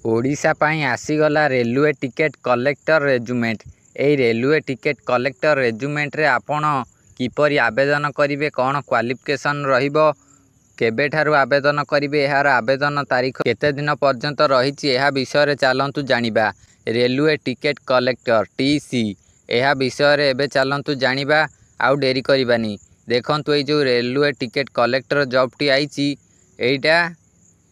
ओडिशा पाई आसीगला railway ticket collector रेजुमेंट। एई railway ticket collector रेजुमेंट रे आपण किपरि आवेदन करिवे, कौन क्वालिफिकेशन रहिबो, केबेठारु आवेदन करिवे, एहार आवेदन तारीख केते दिन पर्यंत रहिछि, एहा विषय रे चालंतु जानिबा। रेलवे टिकेट कलेक्टर टीसी एहा विषय रे एबे चालंतु जानिबा, आउ डेरी करिबानी। देखंतु एई जो रेलवे टिकेट कलेक्टर जॉब टी आइछि, एइटा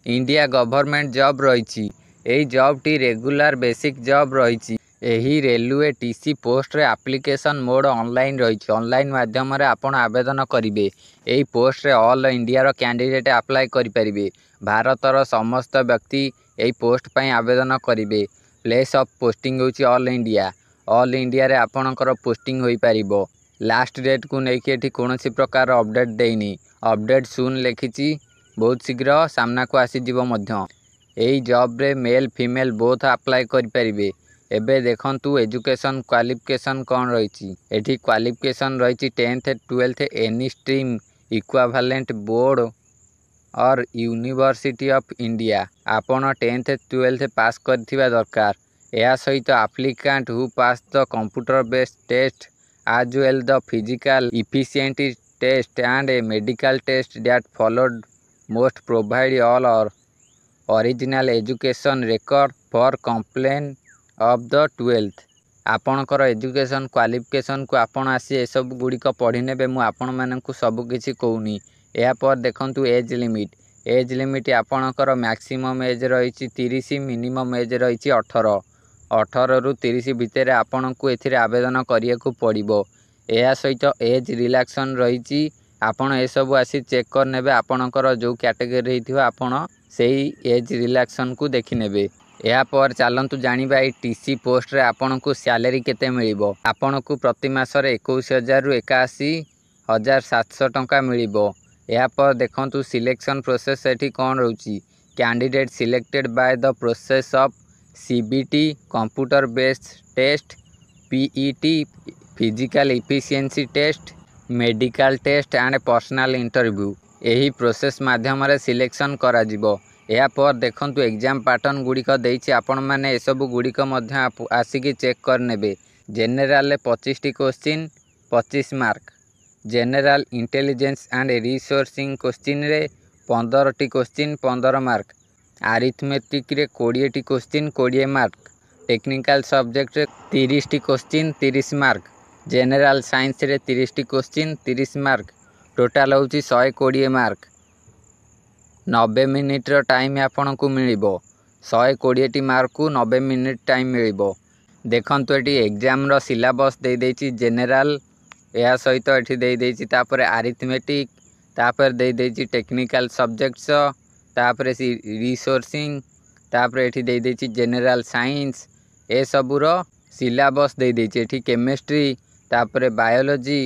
इंडिया गवर्नमेंट जॉब रहिछि। एई जॉब टी रेगुलर बेसिक जॉब रहिछि। एही रेलवे टीसी पोस्ट रे एप्लीकेशन मोड ऑनलाइन रहिछि। ऑनलाइन माध्यम रे आपण आवेदन करिवे। एई पोस्ट रे ऑल इंडिया रो कैंडिडेट अप्लाई करि परिबे। भारतर समस्त व्यक्ति एई पोस्ट पई आवेदन करिवे। प्लेस ऑफ पोस्टिंग होछि ऑल इंडिया। ऑल इंडिया रे आपणकर पोस्टिंग होई परिबो। लास्ट डेट को नेकी एठी कोनोसी प्रकार अपडेट देइनी। अपडेट सुन लेखिछि, बहुत शीघ्र सामना को आसी जीवो मध्य। एई जॉब रे मेल फीमेल बोथ अप्लाई करि परिबे। एबे देखंतु एजुकेशन क्वालिफिकेशन कौन रहिछि। एठी क्वालिफिकेशन रहिछि 10th 12th any stream equivalent board और यूनिवर्सिटी ऑफ इंडिया। आपण 10th 12th पास करथिबा दरकार। एहा सहित applicant who pass the computer based test as well the physical efficiency test and a medical test that followed must provide all or original education record for complaint of the 12th। आपणकर education qualification को आपण आसी ए सब गुड़िक पढ़ी नेबे। मु आपण माननकु सब किछि कहूनी। एहा पर देखंतु एज लिमिट। एज लिमिट आपणकर मैक्सिमम एज रहिछि 30, मिनिमम एज रहिछि 18। 18 रु 30 भितर आपणकु एथिरे आवेदन करियाकु पड़िबो। एहा सहित एज रिलैक्सन रहिछि। आपण ए सब आसी चेक कर नेबे। आपणकर जो कैटेगरी रहिथिबो आपण सेही एज रिलैक्सन को देखि नेबे। एहा पर चालंतु जानिबा ए टीसी पोस्ट रे आपणकु सैलरी केते मिलिबो। आपणकु प्रति मास रे 21,000 रु 81,700 टंका मिलिबो। एहा पर देखंतु सिलेक्शन प्रोसेस एठी कोन रहउछि। Candidate selected by the process of CBT computer based test, PET physical efficiency test, medical test and personal interview. एही प्रोसेस माध्यम रे सिलेक्शन करा जिवो। एहा पर देखंतु एग्जाम पैटर्न गुड़िक देइछि। आपण माने ए सब गुड़िक मध्य आसिकी चेक कर नेबे। जनरल 25 टी question 25 mark. General intelligence and reasoning question रे 15 टी क्वेश्चन 15 मार्क। अरिथमेटिक रे 20 टी क्वेश्चन 20 मार्क। टेक्निकल सब्जेक्ट रे 30 टी क्वेश्चन 30 मार्क। जनरल साइंस रे 30 टी क्वेश्चन 30 मार्क। टोटल होउछि 120 मार्क। 90 मिनिट रो टाइम आपन को मिलिबो। 120 टी मार्क को 90 मिनिट टाइम मिलिबो। देखंतु एटी एग्जाम रो सिलेबस दे देछि। जनरल एहा सहित एठी दे देछि। तापर अरिथमेटिक, तापर दे देछि टेक्निकल सब्जेक्ट्स, तापर रिसोर्सिंग, तापर एठी दे देछि जनरल साइंस। ए सबु रो सिलेबस दे देछि। एठी केमिस्ट्री, तापर बायोलॉजी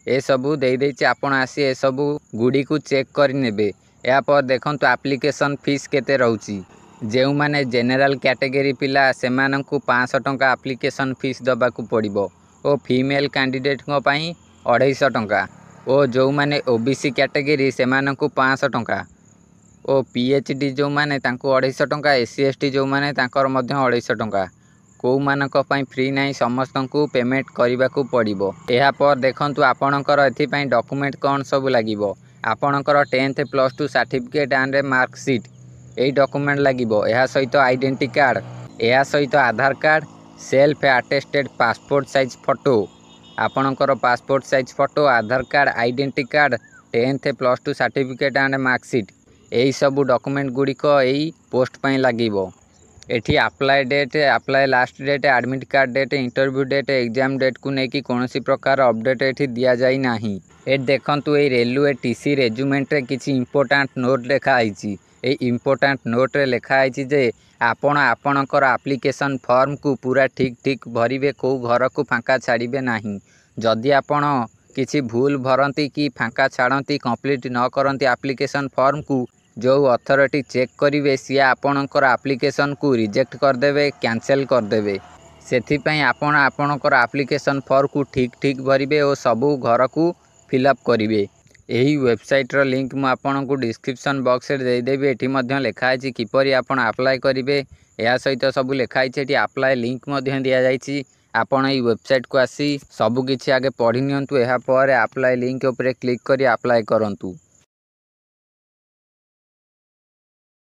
ए सबु दे देछि। आपण आसी ए सबु गुडी को चेक करि नेबे। या पर देखंतु एप्लीकेशन फीस केते रहउछि। जेउ माने जनरल कैटेगरी पिला सेमानंकु 500 टंका एप्लीकेशन फीस दबाकू पड़िबो। ओ फीमेल कैंडिडेट को पई 250 टंका। ओ जो माने ओबीसी कैटेगरी सेमानंकु 500 टंका। ओ पीएचडी जो माने तांको 250 टंका। एससी एसटी जो माने तांकर मध्य 250 टंका। को मानक पई फ्री नाही, समस्तंकु पेमेंट करिबाकू पड़िबो। एहा पर देखंतु आपणकर एथि पई डॉक्यूमेंट कोन सब लागिबो। आपणकर 10th + 2 सर्टिफिकेट एंड मार्कशीट एई डॉक्यूमेंट लागिबो। एहा सहित आइडेंटिटी कार्ड, एहा सहित Aadhaar card, self attested passport size photo. आपणकर passport size photo, Aadhaar card, identity card, 10th + 2 certificate and marksheet एई सब डॉक्यूमेंट गुड़िक एई पोस्ट पई लागिबो। एठी apply date, apply last date, admit card date, interview date, exam date को नेकी कोनोसी प्रकार अपडेट एठी दिया जाई नाही। ए देखंतु ए रेलवे टीसी रेजुमेंट रे किछि इंपोर्टेंट नोट लेखा आइछि। ए इंपोर्टेंट नोट रे लेखा आइछि जे आपण आपणकर एप्लीकेशन फॉर्म को पूरा ठीक ठीक भरिबे। को घर को फांका छाड़िबे नाही। जदि आपण किछि भूल भरंती कि फांका छाड़ंती, कंप्लीट न करंती एप्लीकेशन फॉर्म को, जो अथॉरिटी चेक करिवे सिया आपणकर एप्लीकेशन को रिजेक्ट कर देबे, कैंसिल कर देबे। सेथि पई आपण आपणकर एप्लीकेशन फॉर्म को ठीक ठीक भरिबे और सबु घर को फिलअप करिवे। एही वेबसाइट रो लिंक मु आपन को डिस्क्रिप्शन बॉक्स रे दे देबी। एठी मध्य लेखा अछि किपरि आपण अप्लाई करिवे। ଏହା सहित सब लिखाई ये आप्लाय लिंक दि आपण ये वेबसाइट को आसी सबकिछि आगे पढ़ी नियंतु। एहा पर आप्लाय लिंक उपरे क्लिक करी आप्लाय करंतु।